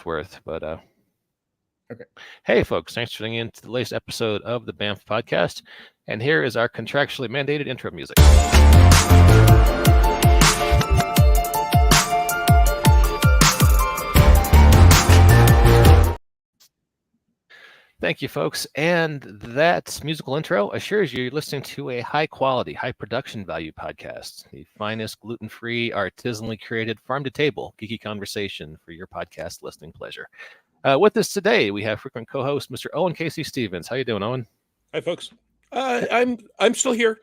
it's worth. But Okay. Hey, folks, thanks for tuning in to the latest episode of the BAMF podcast. And here is our contractually mandated intro music. Thank you, folks. And that musical intro assures you you're listening to a high-quality, high-production value podcast, the finest gluten-free, artisanally created, farm-to-table geeky conversation for your podcast listening pleasure. With us today, we have frequent co-host Mr. Owen Casey Stevens. How you doing, Owen? Hi, folks. I'm still here.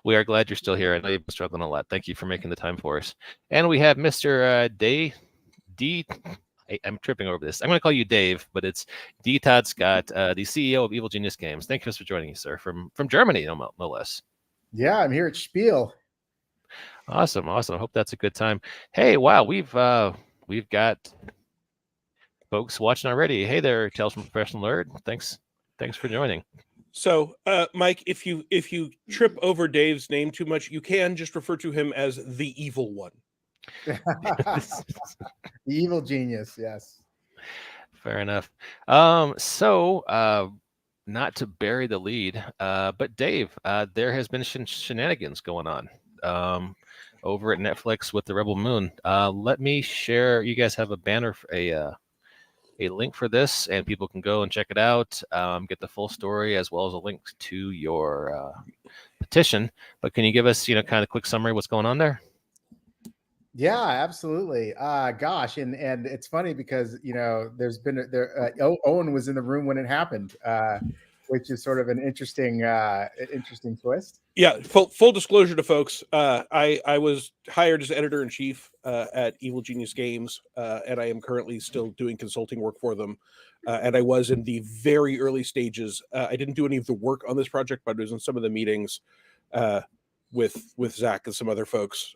We are glad you're still here. I know you've been struggling a lot. Thank you for making the time for us. And we have Mr. I'm tripping over this. I'm going to call you Dave, but it's D. Todd Scott, the CEO of Evil Genius Games. Thank you for joining us, sir, from Germany, no less. Yeah, I'm here at Spiel. Awesome. I hope that's a good time. Hey, wow, we've got folks watching already. Hey there, Tales from Professional Nerd. Thanks for joining. So, Mike, if you trip over Dave's name too much, you can just refer to him as the Evil One. The Evil Genius, yes. Fair enough. So not to bury the lead, but Dave, there has been shenanigans going on over at Netflix with the Rebel Moon. Let me share. You guys have a banner, a link for this, and people can go and check it out, get the full story, as well as a link to your petition. But can you give us, kind of quick summary of what's going on there? Yeah, absolutely. Gosh, and it's funny because there's been Owen was in the room when it happened, which is sort of an interesting twist. Yeah, full disclosure to folks, I was hired as editor-in-chief at Evil Genius Games, and I am currently still doing consulting work for them. And I was in the very early stages. I didn't do any of the work on this project, but I was in some of the meetings with Zach and some other folks,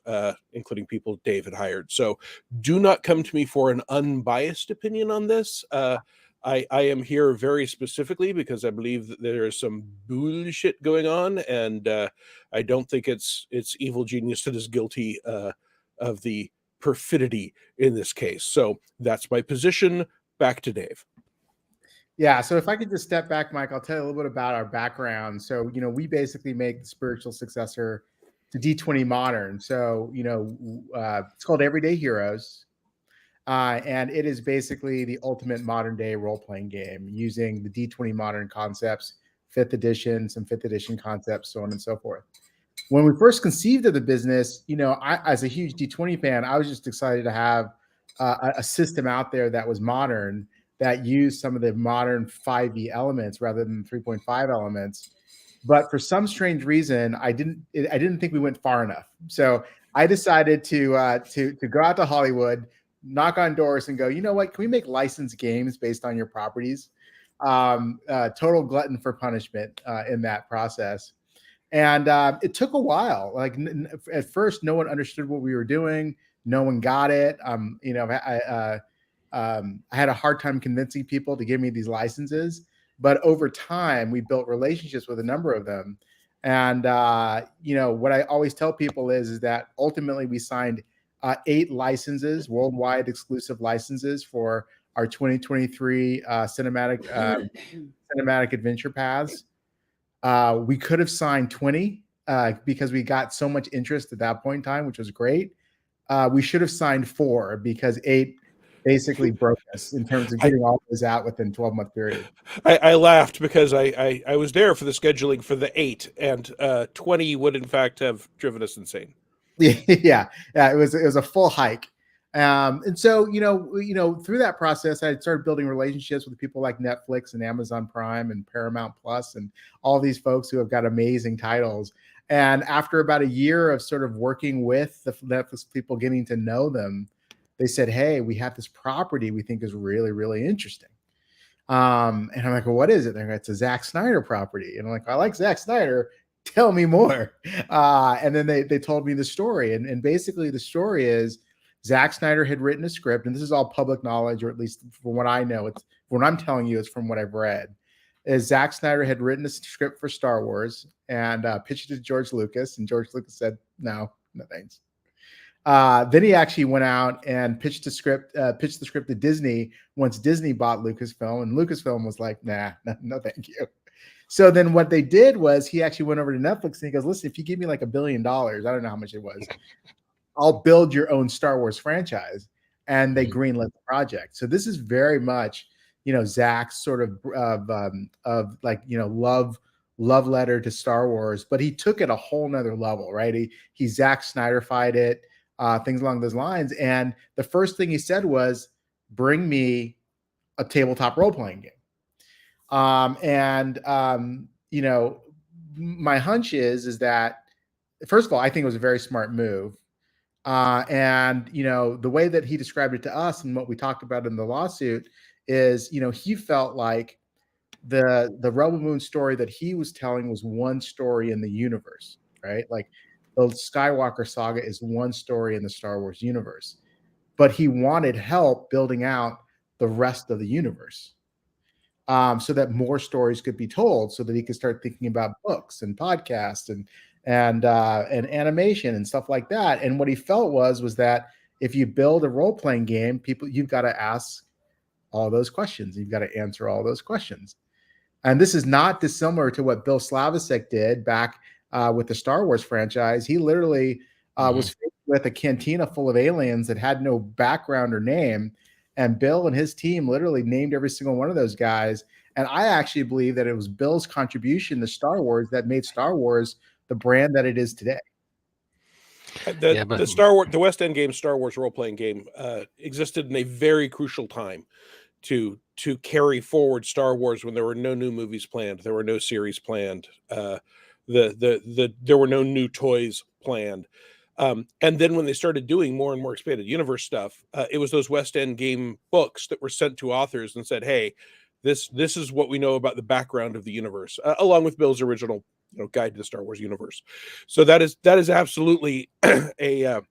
including people Dave had hired. So do not come to me for an unbiased opinion on this. I am here very specifically because I believe that there is some bullshit going on, and I don't think it's Evil Genius that is guilty of the perfidy in this case. So that's my position. Back to Dave. Yeah, so if I could just step back, Mike, I'll tell you a little bit about our background. So, we basically make the spiritual successor to D20 Modern. So, it's called Everyday Heroes. And it is basically the ultimate modern day role-playing game using the D20 Modern concepts, 5th edition, some 5th edition concepts, so on and so forth. When we first conceived of the business, I, as a huge D20 fan, I was just excited to have a system out there that was modern, that used some of the modern 5e elements rather than 3.5 elements. But for some strange reason, I didn't think we went far enough. So I decided to go out to Hollywood, knock on doors, and go, you know what? Can we make licensed games based on your properties? Total glutton for punishment in that process. And it took a while. Like at first, no one understood what we were doing. No one got it. I had a hard time convincing people to give me these licenses, but over time we built relationships with a number of them. And what I always tell people is that ultimately we signed 8 licenses, worldwide exclusive licenses for our 2023 cinematic adventure paths. We could have signed 20 because we got so much interest at that point in time, which was great. We should have signed 4 because 8 basically broke us in terms of getting all those out within 12-month period. I laughed because I was there for the scheduling for the 8, and 20 would in fact have driven us insane. Yeah, it was a full hike. And so, through that process, I started building relationships with people like Netflix and Amazon Prime and Paramount Plus and all these folks who have got amazing titles. And after about a year of sort of working with the Netflix people, getting to know them, they said, hey, we have this property we think is really, really interesting. And I'm like, well, what is it? They're like, it's a Zack Snyder property. And I'm like, I like Zack Snyder. Tell me more. And then they told me the story. And basically the story is Zack Snyder had written a script, and this is all public knowledge, or at least from what I know, it's what I'm telling you is from what I've read, is Zack Snyder had written a script for Star Wars and pitched it to George Lucas. And George Lucas said, no thanks. Then he actually went out and pitched the script to Disney once Disney bought Lucasfilm, and Lucasfilm was like, nah, no, thank you. So then what they did was he actually went over to Netflix and he goes, listen, if you give me like $1 billion, I don't know how much it was, I'll build your own Star Wars franchise. And they greenlit the project. So this is very much, Zach's sort of like, love letter to Star Wars, but he took it a whole nother level, right? He Zack Snyderfied it, things along those lines. And the first thing he said was, bring me a tabletop role-playing game. My hunch is that, first of all, I think it was a very smart move. The way that he described it to us and what we talked about in the lawsuit is, he felt like the Rebel Moon story that he was telling was one story in the universe, right? Like the Skywalker saga is one story in the Star Wars universe, but he wanted help building out the rest of the universe, so that more stories could be told, so that he could start thinking about books and podcasts and animation and stuff like that. And what he felt was that if you build a role-playing game, you've got to ask all those questions. You've got to answer all those questions. And this is not dissimilar to what Bill Slavicsek did back with the Star Wars franchise. He literally was faced with a cantina full of aliens that had no background or name. And Bill and his team literally named every single one of those guys. And I actually believe that it was Bill's contribution to Star Wars that made Star Wars the brand that it is today. The West End game, Star Wars role-playing game, existed in a very crucial time to carry forward Star Wars when there were no new movies planned, there were no series planned, there were no new toys planned. And then when they started doing more and more expanded universe stuff, it was those West End game books that were sent to authors and said, hey, this is what we know about the background of the universe, along with Bill's original guide to the Star Wars universe. So that is absolutely an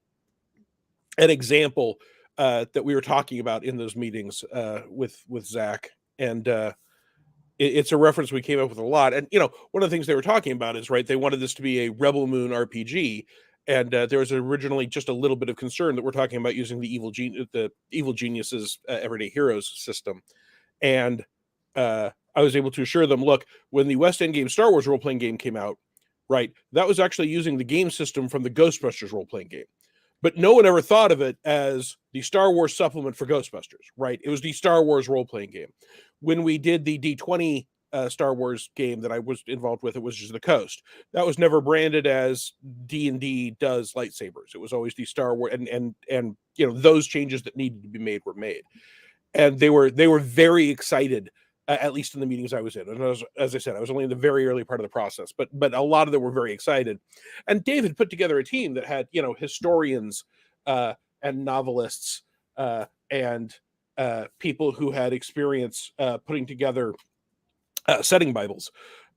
example that we were talking about in those meetings with Zach. And it's a reference we came up with a lot. And, one of the things they were talking about is, right, they wanted this to be a Rebel Moon RPG. And there was originally just a little bit of concern that we're talking about using the Evil Genius's Everyday Heroes system. And I was able to assure them, look, when the West End game Star Wars role-playing game came out, right, that was actually using the game system from the Ghostbusters role-playing game. But no one ever thought of it as the Star Wars supplement for Ghostbusters, right? It was the Star Wars role-playing game. When we did the D20 Star Wars game that I was involved with, it was just the Coast. That was never branded as D&D does lightsabers. It was always the Star Wars, and those changes that needed to be made were made. And they were very excited, at least in the meetings I was in. And as I said, I was only in the very early part of the process, but a lot of them were very excited. And David put together a team that had, historians and novelists and people who had experience putting together setting Bibles.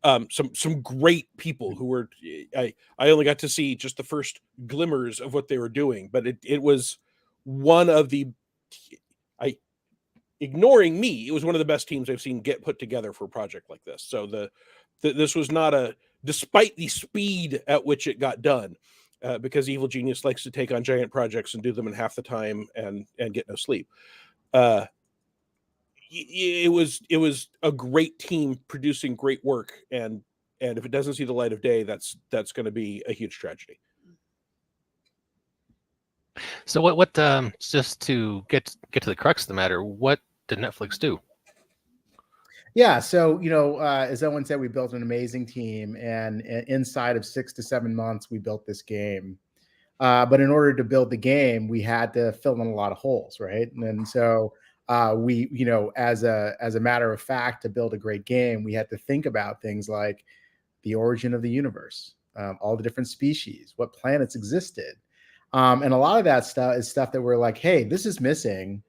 Some great people who were, I only got to see just the first glimmers of what they were doing, but it was one of the, ignoring me, it was one of the best teams I've seen get put together for a project like this. So this was not despite the speed at which it got done, because Evil Genius likes to take on giant projects and do them in half the time and get no sleep. It was a great team producing great work, and if it doesn't see the light of day, that's going to be a huge tragedy. So what just to get to the crux of the matter, what did Netflix do? Yeah, so as Owen said, we built an amazing team, and inside of 6 to 7 months, we built this game. But in order to build the game, we had to fill in a lot of holes, right? And so we, as a matter of fact, to build a great game, we had to think about things like the origin of the universe, all the different species, what planets existed. And a lot of that stuff is stuff that we're like, hey, this is missing.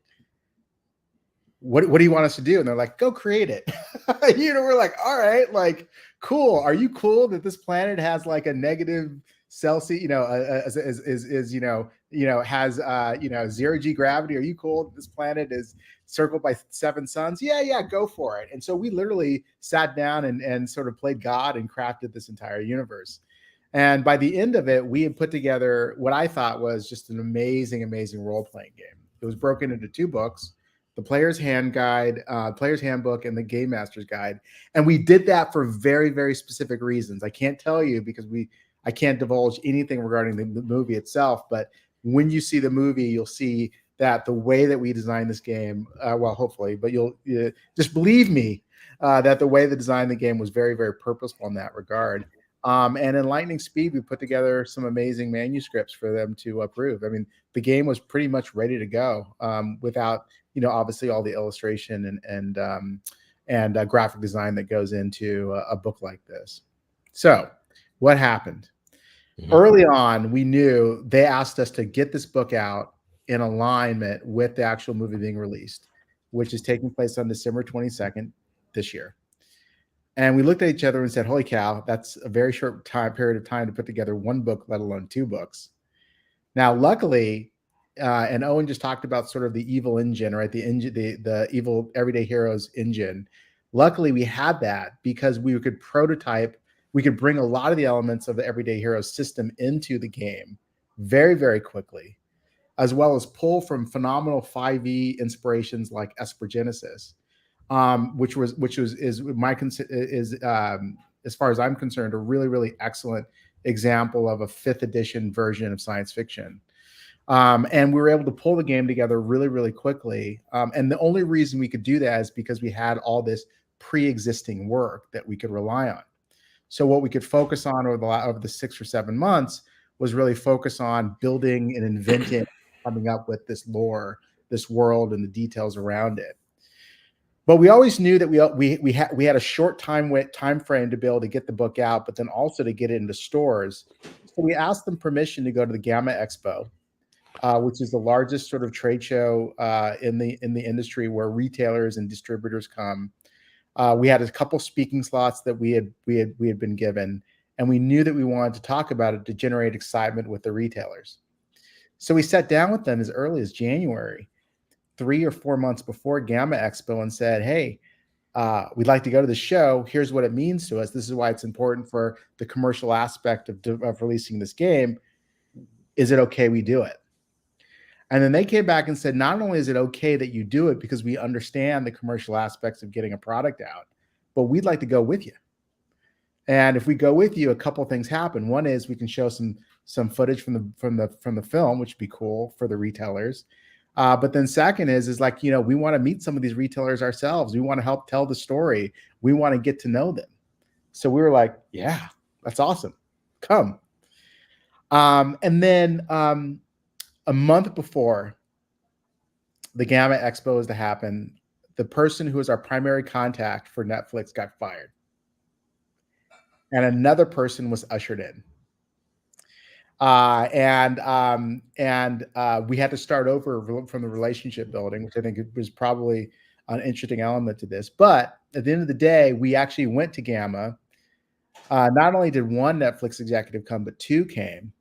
What do you want us to do? And they're like, go create it. We're like, all right, like, cool. Are you cool that this planet has like a negative Celsius, has 0G gravity? Are you cool that this planet is circled by 7 suns? Yeah, go for it. And so we literally sat down and sort of played God and crafted this entire universe. And by the end of it, we had put together what I thought was just an amazing, amazing role-playing game. It was broken into 2 books, the Player's Player's Handbook, and the Game Master's Guide. And we did that for very, very specific reasons. I can't tell you because I can't divulge anything regarding the movie itself. But when you see the movie, you'll see that the way that we designed this game, well, hopefully, but you'll just believe me that the way they designed the game was very, very purposeful in that regard. And in lightning speed, we put together some amazing manuscripts for them to approve. I mean, the game was pretty much ready to go without, obviously all the illustration and graphic design that goes into a book like this. So what happened? Early on, we knew they asked us to get this book out in alignment with the actual movie being released, which is taking place on December 22nd this year. And we looked at each other and said, holy cow, that's a very short period of time to put together 1 book, let alone 2 books. Now, luckily, and Owen just talked about sort of the evil engine, right? The evil Everyday Heroes engine. Luckily, we had that because we could prototype, we could bring a lot of the elements of the Everyday Heroes system into the game very, very quickly, as well as pull from phenomenal 5e inspirations like Esper Genesis. Which is as far as I'm concerned, a really, really excellent example of a 5th edition version of science fiction. And we were able to pull the game together really, really quickly. And the only reason we could do that is because we had all this pre-existing work that we could rely on. So what we could focus on over the 6 or 7 months was really focus on building and inventing, coming up with this lore, this world, and the details around it. But we always knew that we had a short time frame to be able to get the book out, but then also to get it into stores. So we asked them permission to go to the Gamma Expo, which is the largest sort of trade show in the industry where retailers and distributors come. We had a couple speaking slots that we had been given, and we knew that we wanted to talk about it to generate excitement with the retailers. So we sat down with them as early as January, 3 or 4 months before Gamma Expo, and said, hey, we'd like to go to the show. Here's what it means to us. This is why it's important for the commercial aspect of releasing this game. Is it okay we do it? And then they came back and said, not only is it okay that you do it because we understand the commercial aspects of getting a product out, but we'd like to go with you. And if we go with you, a couple things happen. One is we can show some footage from the film, which would be cool for the retailers. But then second is like, we want to meet some of these retailers ourselves. We want to help tell the story. We want to get to know them. So we were like, yeah, that's awesome. Come. And then a month before the Gamma Expo is to happen, the person who was our primary contact for Netflix got fired. And another person was ushered in. And we had to start over from the relationship building, which I think was probably an interesting element to this. But at the end of the day, we actually went to Gamma. Not only did 1 Netflix executive come, but 2 came.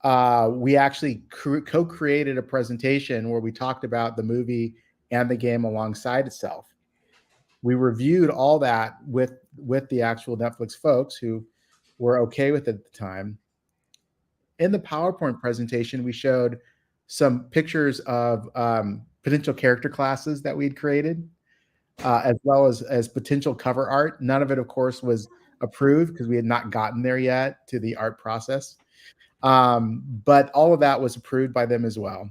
We actually co-created a presentation where we talked about the movie and the game alongside itself. We reviewed all that with the actual Netflix folks who were okay with it at the time. In the PowerPoint presentation, we showed some pictures of potential character classes that we had created, as well as potential cover art. None of it, of course, was approved because we had not gotten there yet to the art process. But all of that was approved by them as well.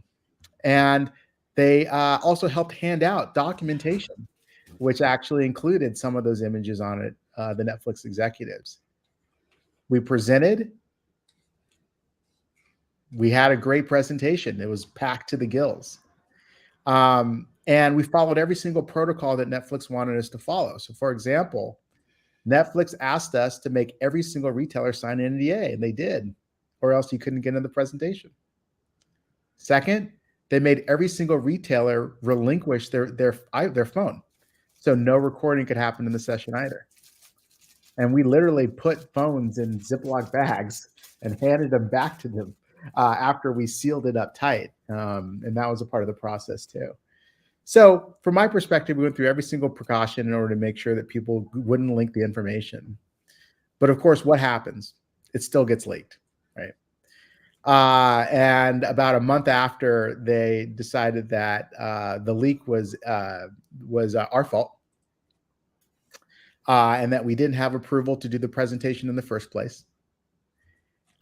And they also helped hand out documentation, which actually included some of those images on it, the Netflix executives. We presented. We had a great presentation. It was packed to the gills. And we followed every single protocol that Netflix wanted us to follow. So for example, Netflix asked us to make every single retailer sign an NDA, and they did, or else you couldn't get into the presentation. Second, they made every single retailer relinquish their phone. So no recording could happen in the session either. And we literally put phones in Ziploc bags and handed them back to them after we sealed it up tight. And that was a part of the process too. So from my perspective, we went through every single precaution in order to make sure that people wouldn't link the information. But of course, what happens? it still gets leaked, right? And about a month after, they decided that the leak was our fault, and that we didn't have approval to do the presentation in the first place.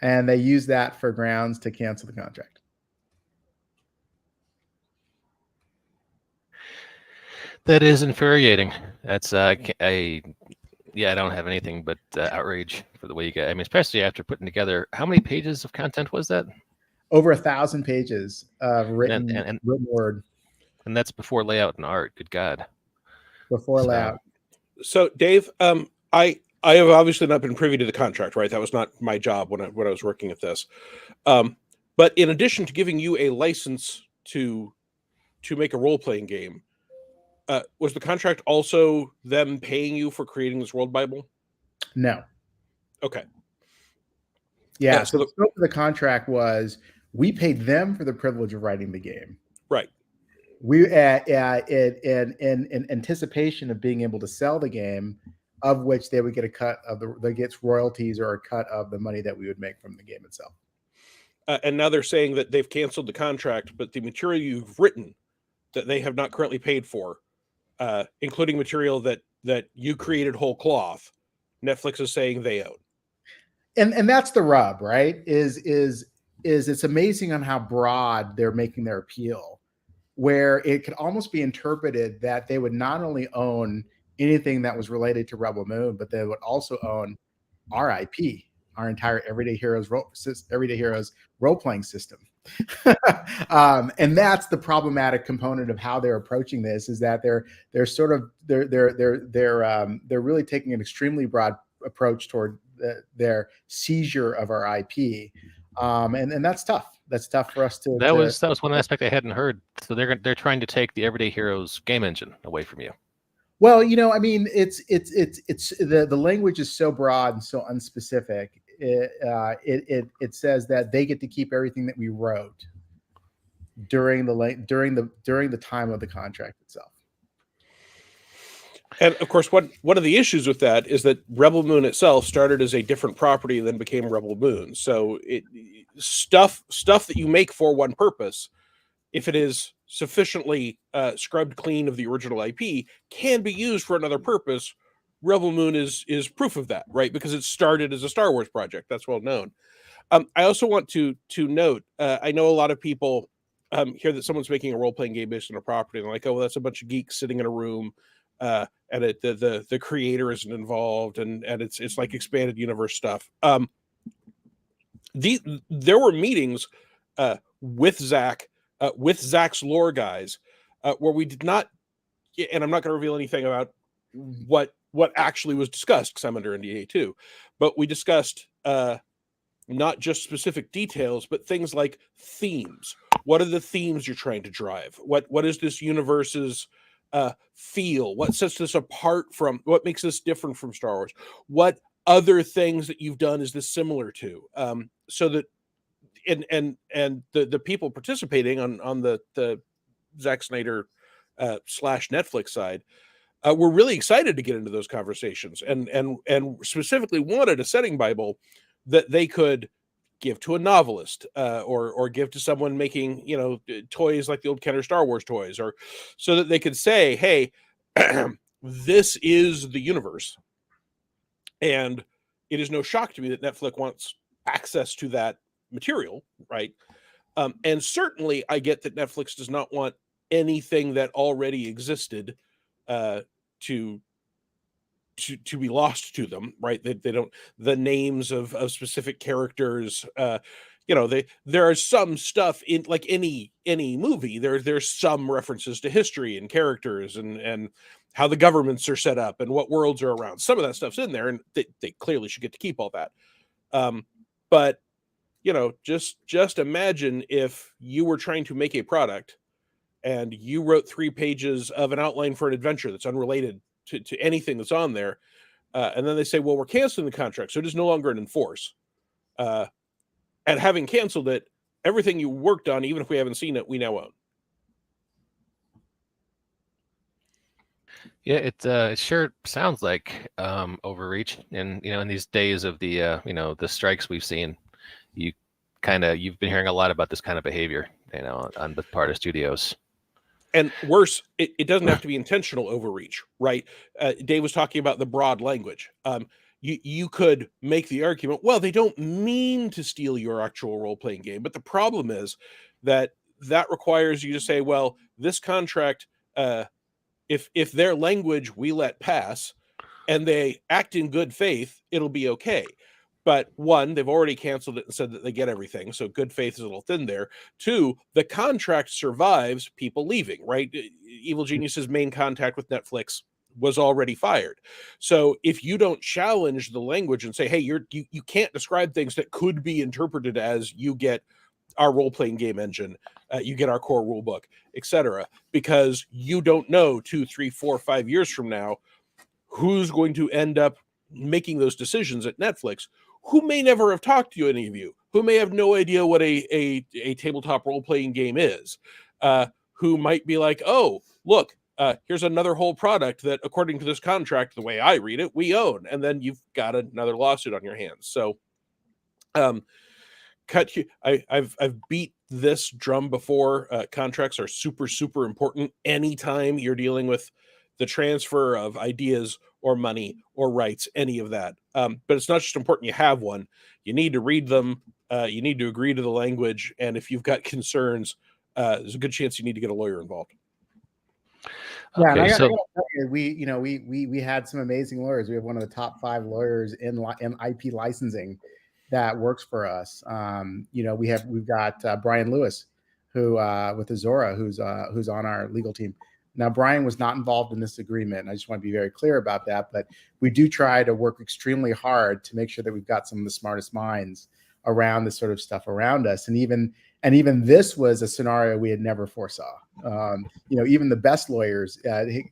And they used that for grounds to cancel the contract. That is infuriating. That's yeah, I don't have anything but outrage for the way you guys. I mean, especially after putting together. How many pages of content was that? Over 1,000 pages of written word, and that's before layout and art. Good God. Before layout. So, Dave, I have obviously not been privy to the contract, right? That was not my job when I was working at this. But in addition to giving you a license to make a role-playing game, was the contract also them paying you for creating this world Bible? No. Okay. Yeah. So the scope of the contract was we paid them for the privilege of writing the game. Right. We in anticipation of being able to sell the game, of which they would get a cut of they get royalties or a cut of the money that we would make from the game itself. And now they're saying that they've canceled the contract, but the material you've written that they have not currently paid for, including material that you created whole cloth, Netflix is saying they own. And that's the rub, right? Is it's amazing on how broad they're making their appeal, where it could almost be interpreted that they would not only own anything that was related to Rebel Moon, but they would also own our IP, our entire Everyday Heroes role-playing system. And that's the problematic component of how they're approaching this, is that they're really taking an extremely broad approach toward their seizure of our IP. And that's tough. That's tough for us to. That was one aspect I hadn't heard. So they're trying to take the Everyday Heroes game engine away from you. Well, I mean, it's the language is so broad and so unspecific. It says that they get to keep everything that we wrote during the time of the contract itself. And of course, one of the issues with that is that Rebel Moon itself started as a different property, then became Rebel Moon. So stuff that you make for one purpose, if it is sufficiently scrubbed clean of the original IP, can be used for another purpose. Rebel Moon is proof of that, right? Because it started as a Star Wars project. That's well known. I also want to note, I know a lot of people hear that someone's making a role-playing game based on a property, and they're like, oh, well, that's a bunch of geeks sitting in a room, and the creator isn't involved, and it's like expanded universe stuff. There were meetings with Zach, with Zach's lore guys, where we did not, and I'm not going to reveal anything about what actually was discussed because I'm under NDA too, but we discussed not just specific details, but things like themes. What are the themes you're trying to drive? What is this universe's feel? What sets this apart from? What makes this different from Star Wars? What other things that you've done is this similar to? So that and the people participating on the Zack Snyder / Netflix side were really excited to get into those conversations, and specifically wanted a setting Bible that they could give to a novelist or give to someone making toys like the old Kenner Star Wars toys, or so that they could say, hey, this is the universe, and it is no shock to me that Netflix wants access to that material, right? And certainly I get that Netflix does not want anything that already existed to be lost to them, right? They don't, the names of specific characters, there are some stuff in, like any movie, there's some references to history and characters and how the governments are set up and what worlds are around. Some of that stuff's in there, and they clearly should get to keep all that. But just imagine if you were trying to make a product and you wrote 3 pages of an outline for an adventure that's unrelated to anything that's on there. And then they say, well, we're canceling the contract, so it is no longer in force. And having canceled it, everything you worked on, even if we haven't seen it, we now own. Yeah, it sure sounds like overreach, and in these days of the the strikes we've seen, you you've been hearing a lot about this kind of behavior, on the part of studios. And worse, it doesn't have to be intentional overreach, right? Dave was talking about the broad language. You could make the argument, well, they don't mean to steal your actual role playing game, but the problem is that requires you to say, well, this contract, if their language we let pass, and they act in good faith, it'll be okay. But one, they've already canceled it and said that they get everything. So good faith is a little thin there. Two, the contract survives people leaving, right? Evil Genius's main contact with Netflix was already fired. So if you don't challenge the language and say, hey, you can't describe things that could be interpreted as you get our role-playing game engine, you get our core rule book, etc., because you don't know 2, 3, 4, 5 years from now who's going to end up making those decisions at Netflix, who may never have talked to any of you, who may have no idea what a tabletop role-playing game is, who might be like, oh, look, here's another whole product that, according to this contract, the way I read it, we own. And then you've got another lawsuit on your hands. So I've beat this drum before. Contracts are super, super important anytime you're dealing with the transfer of ideas or money or rights, any of that. But it's not just important you have one. You need to read them. You need to agree to the language. And if you've got concerns, there's a good chance you need to get a lawyer involved. Yeah, and I gotta tell you, we had some amazing lawyers. We have one of the top 5 lawyers in IP licensing that works for us. We've got Brian Lewis, who with Azora, who's on our legal team. Now, Brian was not involved in this agreement, and I just want to be very clear about that. But we do try to work extremely hard to make sure that we've got some of the smartest minds around this sort of stuff around us. And even this was a scenario we had never foresaw. Even the best lawyers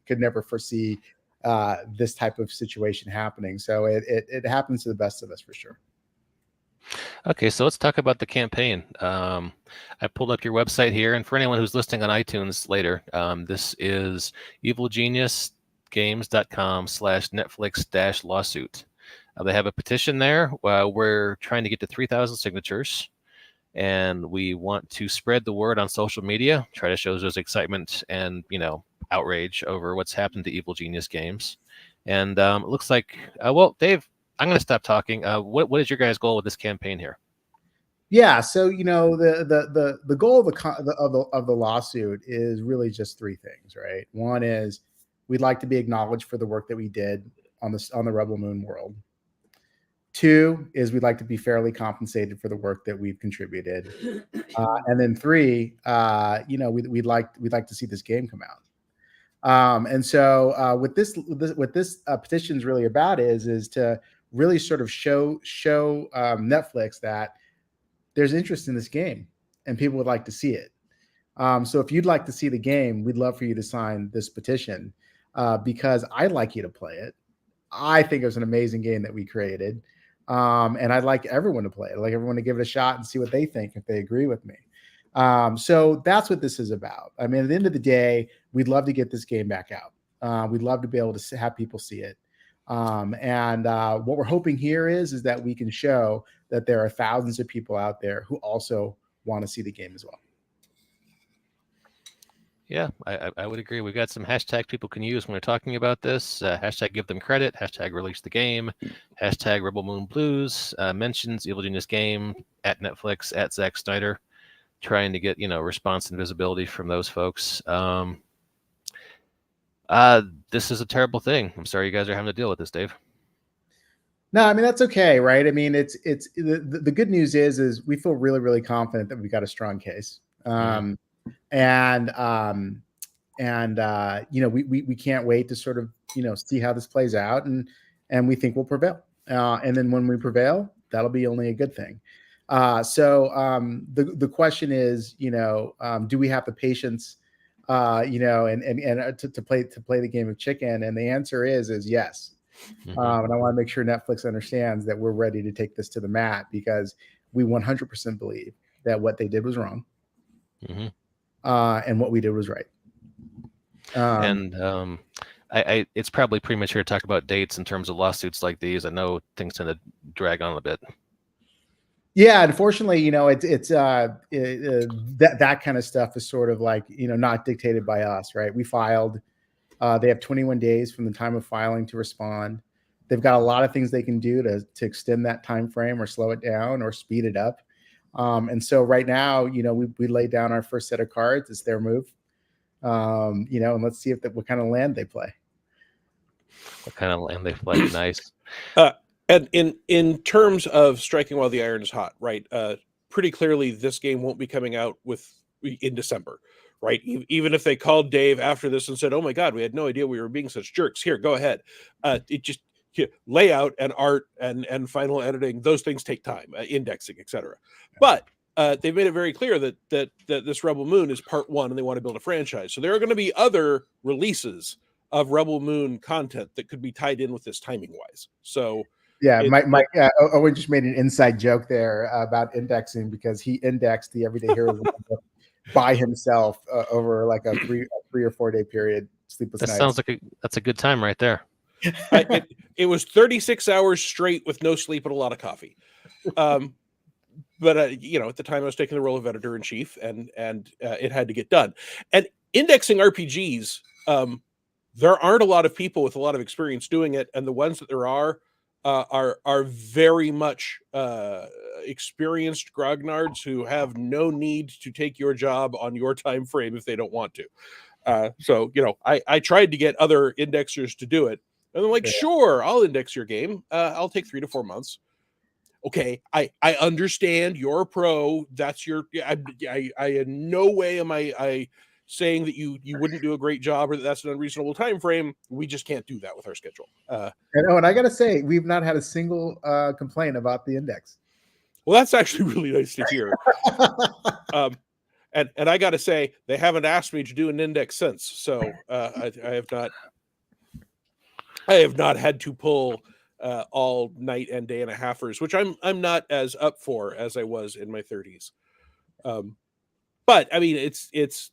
could never foresee this type of situation happening. So it happens to the best of us for sure. Okay, so let's talk about the campaign. I pulled up your website here, and for anyone who's listening on iTunes later, this is evilgenius.com/Netflix-lawsuit. They have a petition there. We're trying to get to 3,000 signatures, and we want to spread the word on social media, try to show there's excitement and outrage over what's happened to Evil Genius Games. And it looks like, well, Dave, I'm going to stop talking. What is your guys' goal with this campaign here? Yeah, so the goal of the lawsuit is really just 3 things, right? One is we'd like to be acknowledged for the work that we did on the Rebel Moon world. 2 is we'd like to be fairly compensated for the work that we've contributed, and then 3, we'd like to see this game come out. And so what this petition is really about is to really sort of show Netflix that there's interest in this game and people would like to see it. So if you'd like to see the game, we'd love for you to sign this petition because I'd like you to play it. I think it was an amazing game that we created. And I'd like everyone to play it. I'd like everyone to give it a shot and see what they think, if they agree with me. So that's what this is about. I mean, at the end of the day, we'd love to get this game back out. We'd love to be able to have people see it. And what we're hoping here is that we can show that there are thousands of people out there who also want to see the game as well. Yeah, I would agree. We've got some hashtags people can use when we're talking about this. Hashtag give them credit, hashtag release the game, hashtag Rebel Moon Blues, mentions Evil Genius Game, at Netflix, at Zack Snyder, trying to get, response and visibility from those folks. This is a terrible thing. I'm sorry you guys are having to deal with this, Dave. No, I mean, that's okay, right? I mean, it's the good news is we feel really, really confident that we've got a strong case. We can't wait to sort of, see how this plays out, and we think we'll prevail. And then when we prevail, that'll be only a good thing. So the question is, do we have the patience, and to play the game of chicken? And the answer is yes. Mm-hmm. And I want to make sure Netflix understands that we're ready to take this to the mat because we 100% believe that what they did was wrong. Mm-hmm. And what we did was right. it's probably premature to talk about dates in terms of lawsuits like these. I know things tend to drag on a bit. Yeah, unfortunately, that kind of stuff is sort of like, not dictated by us, right? We filed. They have 21 days from the time of filing to respond. They've got a lot of things they can do to extend that time frame or slow it down or speed it up. And so right now, we laid down our first set of cards. It's their move. And let's see what kind of land they play. What kind of land they play? Nice. And in terms of striking while the iron is hot, right? Pretty clearly, this game won't be coming out in December, right? Even if they called Dave after this and said, "Oh my God, we had no idea we were being such jerks." Here, go ahead. It just layout and art and final editing; those things take time, indexing, etc. But they've made it very clear that this Rebel Moon is part one, and they want to build a franchise. So there are going to be other releases of Rebel Moon content that could be tied in with this timing wise. So. Yeah, Mike Owen just made an inside joke there about indexing because he indexed the Everyday Heroes by himself over like a 3 or 4 day period. Sleepless That nights. sounds like that's a good time right there. It was 36 hours straight with no sleep and a lot of coffee. But at the time I was taking the role of editor in chief, and it had to get done. And indexing RPGs, there aren't a lot of people with a lot of experience doing it, and the ones that there are very much experienced grognards who have no need to take your job on your time frame if they don't want to. So I tried to get other indexers to do it, and I'm like, sure, I'll index your game. I'll take 3 to 4 months. Okay, I understand you're a pro. That's your. I in no way am I saying that you wouldn't do a great job or that that's an unreasonable time frame. We just can't do that with our schedule. And I gotta say, we've not had a single complaint about the index. Well, that's actually really nice to hear. And I gotta say, they haven't asked me to do an index since, so I have not had to pull all night and day and a halfers, which I'm not as up for as I was in my 30s. But I mean, it's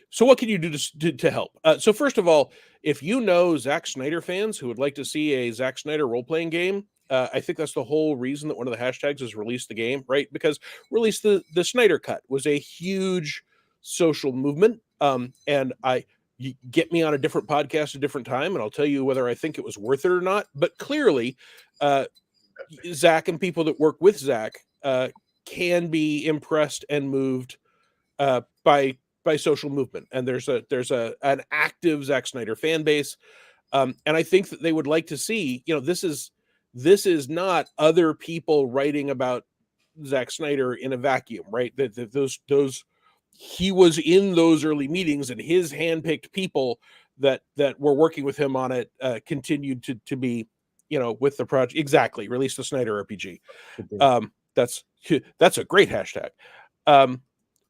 so what can you do to help? So first of all, if you know Zack Snyder fans who would like to see a Zack Snyder role-playing game, I think that's the whole reason that one of the hashtags is release the game, right? Because release the Snyder Cut was a huge social movement. And you get me on a different podcast a different time, and I'll tell you whether I think it was worth it or not. But clearly, Zack and people that work with Zack can be impressed and moved by social movement, and there's an active Zack Snyder fan base, and I think that they would like to see, this is not other people writing about Zack Snyder in a vacuum, right? Those he was in those early meetings, and his handpicked people that were working with him on it continued to be, with the project. Exactly, release the Snyder RPG. That's a great hashtag.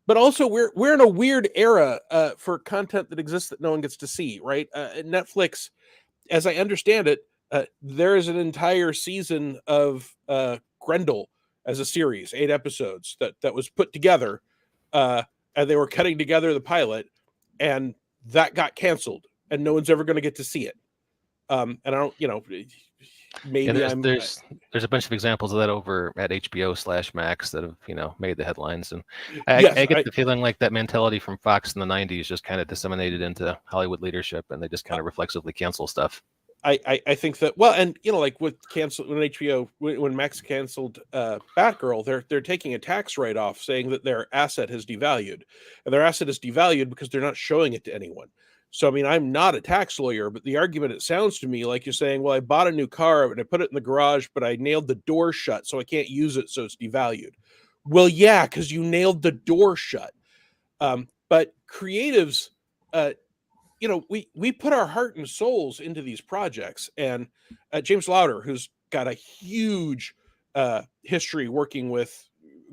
But also, we're in a weird era for content that exists that no one gets to see, right? Netflix, as I understand it, there is an entire season of Grendel as a series, 8 episodes that was put together, and they were cutting together the pilot, and that got canceled, and no one's ever going to get to see it. And I don't, maybe there's a bunch of examples of that over at HBO/Max that have made the headlines, and I get the feeling like that mentality from Fox in the 90s just kind of disseminated into Hollywood leadership, and they just kind of reflexively cancel stuff. I think that, well, and like with when Max canceled Batgirl, they're taking a tax write-off saying that their asset has devalued, and their asset is devalued because they're not showing it to anyone. So, I mean, I'm not a tax lawyer, but the argument, it sounds to me like you're saying, well, I bought a new car and I put it in the garage, but I nailed the door shut, so I can't use it, so it's devalued. Well, yeah, because you nailed the door shut. But creatives, we put our heart and souls into these projects. And James Lauder, who's got a huge history working with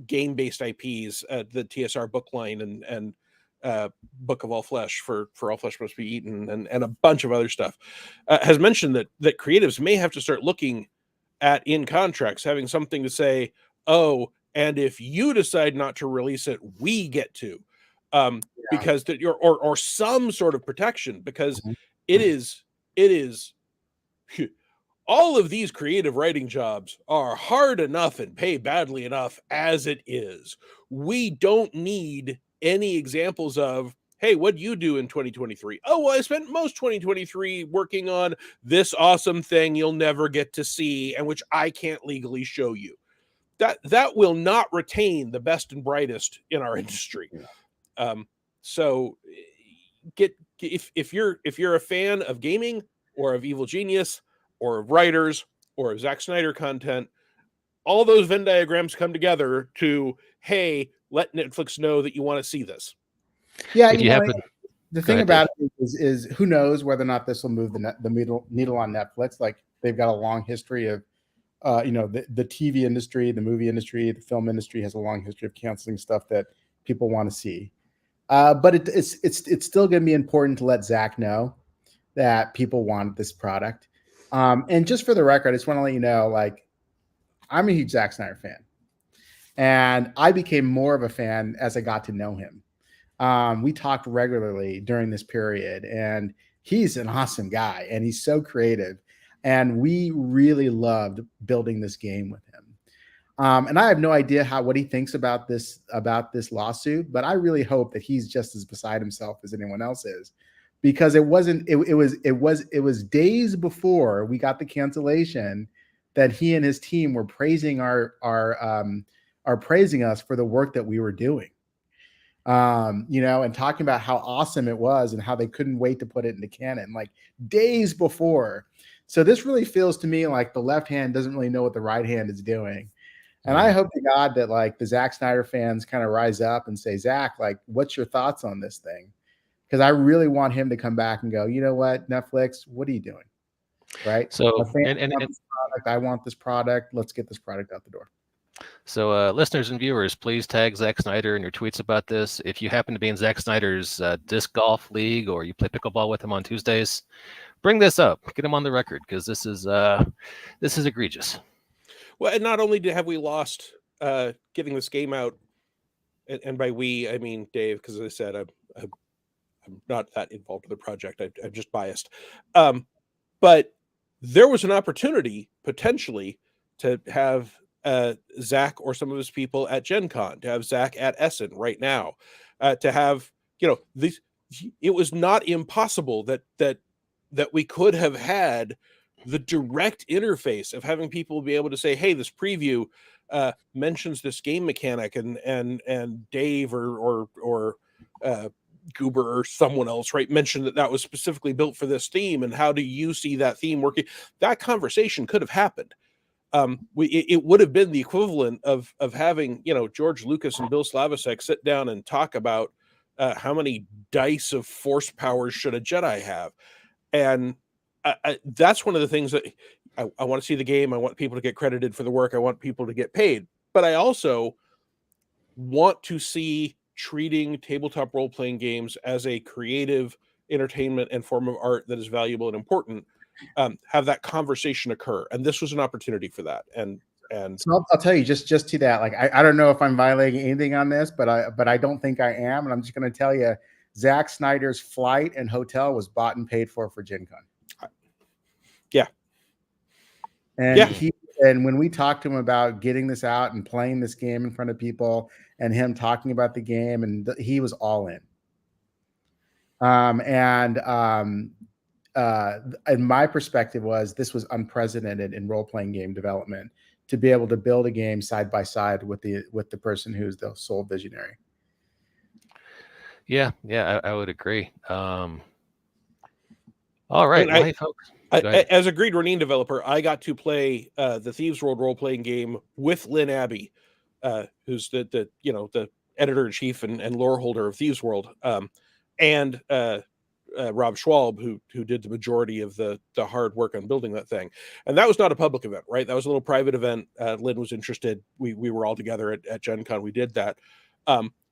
game-based IPs, the TSR book line and Book of All Flesh for All Flesh Must Be Eaten and a bunch of other stuff, has mentioned that creatives may have to start looking at, in contracts, having something to say, oh, and if you decide not to release it, we get to. because or some sort of protection, because Mhm. it is all of these creative writing jobs are hard enough and pay badly enough as it is. We don't need any examples of, hey, what do you do in 2023? Oh, well, I spent most 2023 working on this awesome thing you'll never get to see and which I can't legally show you. That will not retain the best and brightest in our industry. So if you're a fan of gaming or of Evil Genius or of writers or of Zack Snyder content, all those Venn diagrams come together to, hey, let Netflix know that you want to see this. Yeah, If you happen, the Go thing ahead, about it is who knows whether or not this will move the needle on Netflix. Like, they've got a long history of, the TV industry, the movie industry, the film industry has a long history of canceling stuff that people want to see. But it's still going to be important to let Zach know that people want this product. And just for the record, I just want to let you know, like, I'm a huge Zack Snyder fan, and I became more of a fan as I got to know him. We talked regularly during this period, and he's an awesome guy, and he's so creative, and we really loved building this game with him. And I have no idea what he thinks about this lawsuit, but I really hope that he's just as beside himself as anyone else is, because it was days before we got the cancellation that he and his team were praising are praising us for the work that we were doing. And talking about how awesome it was and how they couldn't wait to put it into canon, like, days before. So this really feels to me like the left hand doesn't really know what the right hand is doing. And I hope to God that, like, the Zack Snyder fans kind of rise up and say, Zack, like, what's your thoughts on this thing? Because I really want him to come back and go, you know what, Netflix, what are you doing? Right? so Want this product. I want this product. Let's get this product out the door. So, listeners and viewers, please tag Zack Snyder in your tweets about this. If you happen to be in Zack Snyder's disc golf league, or you play pickleball with him on Tuesdays, bring this up. Get him on the record, because this is egregious. Well, and not only have we lost getting this game out, and by we I mean Dave, because as I said, I'm not that involved in the project. I'm just biased. But there was an opportunity potentially to have Zach or some of his people at Gen Con, to have Zach at Essen right now, to have, these. It was not impossible that we could have had the direct interface of having people be able to say, hey, this preview mentions this game mechanic, and Dave or Goober or someone else, right, mentioned that was specifically built for this theme, and how do you see that theme working? That conversation could have happened. It would have been the equivalent of having, George Lucas and Bill Slavicsek sit down and talk about how many dice of force powers should a Jedi have. And that's one of the things that I want to see the game. I want people to get credited for the work. I want people to get paid. But I also want to see treating tabletop role-playing games as a creative entertainment and form of art that is valuable and important, have that conversation occur. And this was an opportunity for that. And so I'll tell you, just to that, like, I don't know if I'm violating anything on this, but I don't think I am. And I'm just going to tell you, Zack Snyder's flight and hotel was bought and paid for Gen Con. Yeah. And and when we talked to him about getting this out and playing this game in front of people, and him talking about the game, and he was all in. And my perspective was, this was unprecedented in role-playing game development, to be able to build a game side by side with the person who's the sole visionary. Yeah, I would agree. All right, hey, folks. As a Greed Ronin developer, I got to play the Thieves World role-playing game with Lynn Abbey, who's the editor-in-chief and lore holder of Thieves World, and Rob Schwalb, who did the majority of the hard work on building that thing. And that was not a public event, right? That was a little private event. Lynn was interested. We were all together at Gen Con. We did that.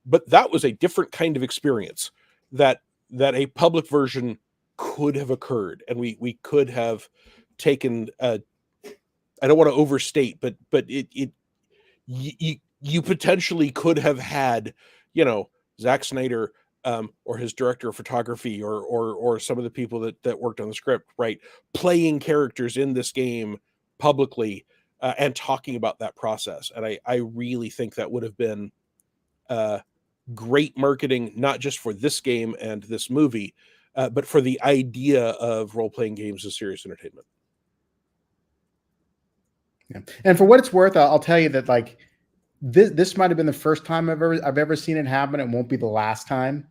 But that was a different kind of experience that a public version could have occurred. And we could have taken, I don't want to overstate, but you potentially could have had, Zack Snyder or his director of photography or some of the people that worked on the script, right, playing characters in this game publicly and talking about that process. And I really think that would have been great marketing, not just for this game and this movie, but for the idea of role-playing games as serious entertainment. Yeah. And for what it's worth, I'll tell you that like this might have been the first time I've ever seen it happen. It won't be the last time.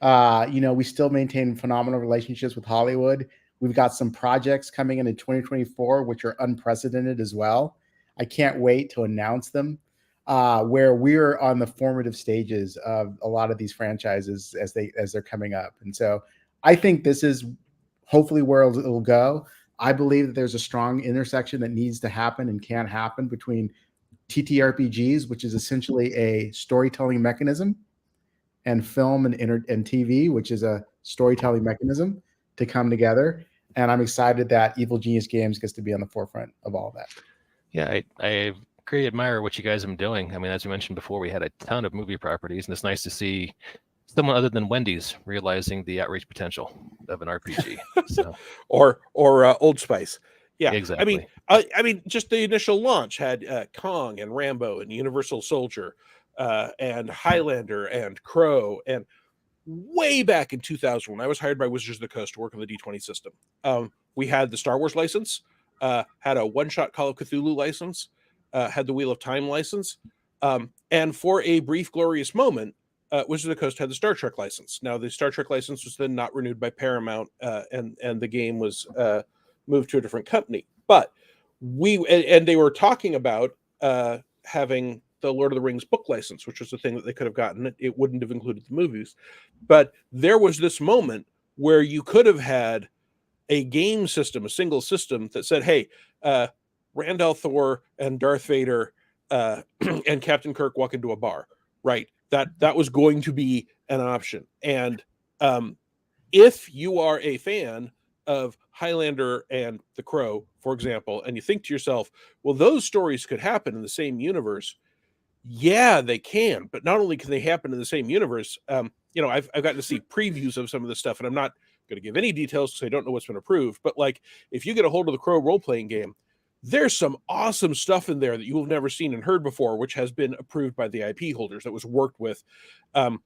We still maintain phenomenal relationships with Hollywood. We've got some projects coming in 2024, which are unprecedented as well. I can't wait to announce them. Where we're on the formative stages of a lot of these franchises as they're coming up, and so I think this is hopefully where it'll go. I believe that there's a strong intersection that needs to happen and can happen between TTRPGs, which is essentially a storytelling mechanism, and film and TV, which is a storytelling mechanism, to come together. And I'm excited that Evil Genius Games gets to be on the forefront of all that. Yeah, I greatly admire what you guys have been doing. I mean, as you mentioned before, we had a ton of movie properties, and it's nice to see someone other than Wendy's realizing the outreach potential of an RPG. So, or Old Spice. Yeah, exactly. I mean, just the initial launch had Kong and Rambo and Universal Soldier and Highlander and Crow. And way back in 2000, when I was hired by Wizards of the Coast to work on the D20 system, we had the Star Wars license, had a one-shot Call of Cthulhu license, had the Wheel of Time license, and for a brief, glorious moment, Wizards of the Coast had the Star Trek license. Now, the Star Trek license was then not renewed by Paramount, and the game was moved to a different company. But they were talking about having the Lord of the Rings book license, which was the thing that they could have gotten. It wouldn't have included the movies. But there was this moment where you could have had a game system, a single system that said, hey, Rand Thor and Darth Vader and Captain Kirk walk into a bar, right? That was going to be an option. And if you are a fan of Highlander and The Crow, for example, and you think to yourself, well, those stories could happen in the same universe. Yeah, they can. But not only can they happen in the same universe, I've gotten to see previews of some of this stuff, and I'm not going to give any details because I don't know what's been approved. But like, if you get a hold of the Crow role-playing game, there's some awesome stuff in there that you have never seen and heard before, which has been approved by the IP holders that was worked with. I've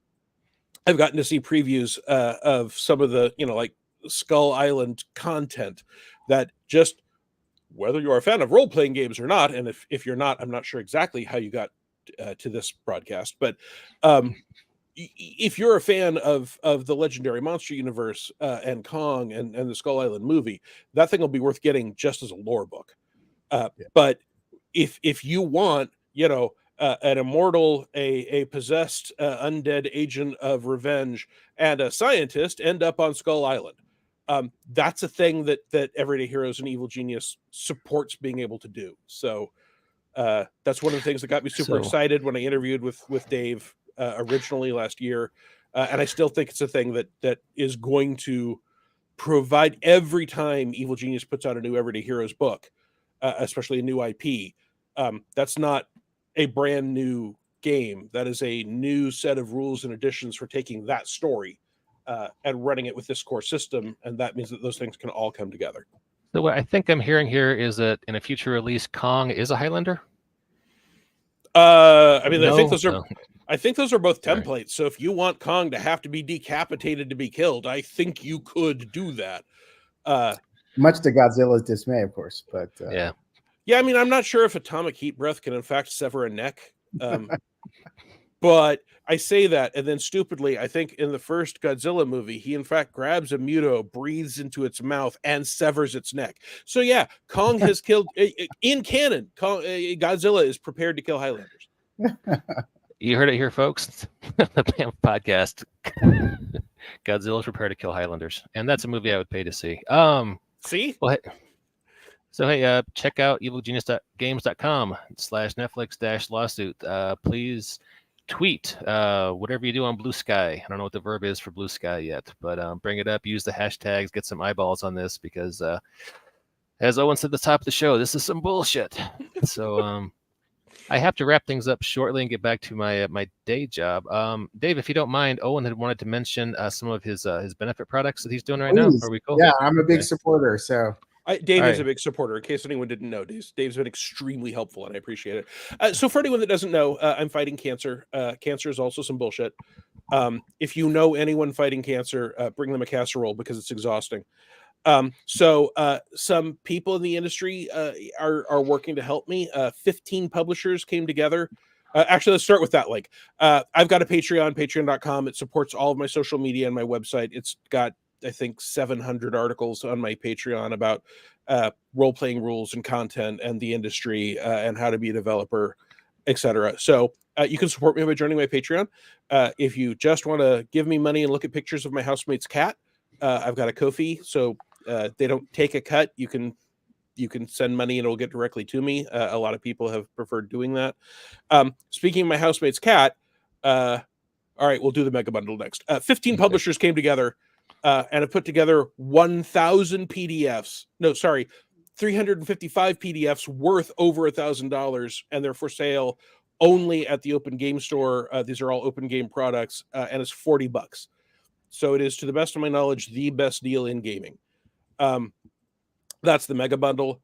gotten to see previews of some of the, like Skull Island content that just, whether you're a fan of role-playing games or not, and if you're not, I'm not sure exactly how you got to this broadcast, but if you're a fan of the Legendary Monster Universe and Kong and the Skull Island movie, that thing will be worth getting just as a lore book. But if you want, an immortal, a possessed undead agent of revenge, and a scientist end up on Skull Island, that's a thing that Everyday Heroes and Evil Genius supports being able to do. So that's one of the things that got me super excited when I interviewed with Dave originally last year, and I still think it's a thing that is going to provide every time Evil Genius puts out a new Everyday Heroes book. Especially a new IP, that's not a brand new game. That is a new set of rules and additions for taking that story and running it with this core system, and that means that those things can all come together. So what I think I'm hearing here is that in a future release, Kong is a Highlander? I No? I think those are both templates. Right. So if you want Kong to have to be decapitated to be killed, I think you could do that. Much to Godzilla's dismay, of course, but Yeah. I mean, I'm not sure if atomic heat breath can in fact sever a neck, but I say that, and then stupidly, I think in the first Godzilla movie, he in fact grabs a Muto, breathes into its mouth, and severs its neck. So yeah, Kong has killed in canon. Godzilla is prepared to kill Highlanders. You heard it here, folks. The BAM podcast. Godzilla's prepared to kill Highlanders, and that's a movie I would pay to see. See? Well, hey, check out evilgenius.games.com/Netflix-lawsuit. Please tweet whatever you do on Blue Sky. I don't know what the verb is for Blue Sky yet, but bring it up. Use the hashtags. Get some eyeballs on this because, as Owen said at the top of the show, this is some bullshit. So I have to wrap things up shortly and get back to my my day job. Dave, if you don't mind, Owen had wanted to mention some of his benefit products that he's doing right now. Please. Are we cool? Yeah, I'm a big Okay. supporter. So Dave All is a right. big supporter. In case anyone didn't know, Dave's been extremely helpful, and I appreciate it. So for anyone that doesn't know, I'm fighting cancer. Cancer is also some bullshit. If you know anyone fighting cancer, bring them a casserole because it's exhausting. So some people in the industry are working to help me. 15 publishers came together. Actually, let's start with that link. I've got a Patreon, patreon.com. It supports all of my social media and my website. It's got, I think, 700 articles on my Patreon about role-playing rules and content and the industry and how to be a developer, etc. So you can support me by joining my Patreon. If you just want to give me money and look at pictures of my housemate's cat, I've got a Ko-fi. So they don't take a cut. You can send money and it'll get directly to me. A lot of people have preferred doing that. Speaking of my housemate's cat, all right, we'll do the mega bundle next. 15 publishers came together and have put together 1,000 PDFs. No, sorry, 355 PDFs worth over $1,000, and they're for sale only at the Open Game Store. These are all Open Game products, and it's $40. So it is, to the best of my knowledge, the best deal in gaming. That's the mega bundle.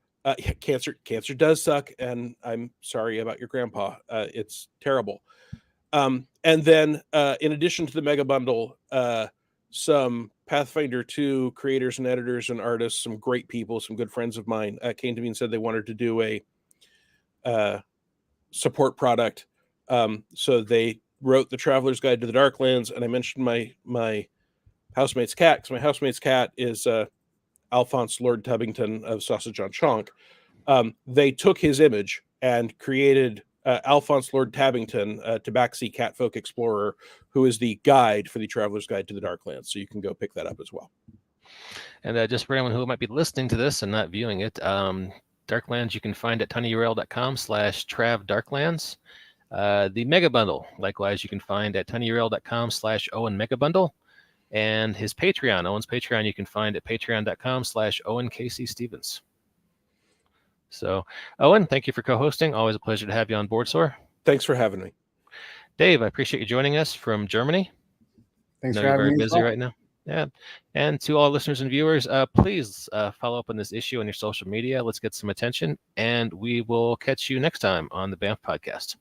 Cancer does suck, and I'm sorry about your grandpa. It's terrible. And then in addition to the mega bundle, some Pathfinder 2 creators and editors and artists, some great people, some good friends of mine, came to me and said they wanted to do a support product. So they wrote the Traveler's Guide to the Darklands, and I mentioned my housemate's cat, because my housemate's cat is Alphonse Lord Tubbington of Sausage on Chonk. They took his image and created Alphonse Lord Tabbington, Tabaxi Catfolk Explorer, who is the guide for the Traveler's Guide to the Darklands. So you can go pick that up as well. And just for anyone who might be listening to this and not viewing it, Darklands you can find at tinyurl.com/travdarklands. The Mega Bundle, likewise, you can find at tinyurl.com/Owen Mega Bundle. And his Patreon, Owen's Patreon, you can find at patreon.com/Owen Casey Stevens. So, Owen, thank you for co-hosting. Always a pleasure to have you on board, sir. Thanks for having me. Dave, I appreciate you joining us from Germany. thanks I for know you're having very me. busy right now. Yeah. And to all listeners and viewers, please follow up on this issue on your social media. Let's get some attention, and we will catch you next time on the BAMF podcast.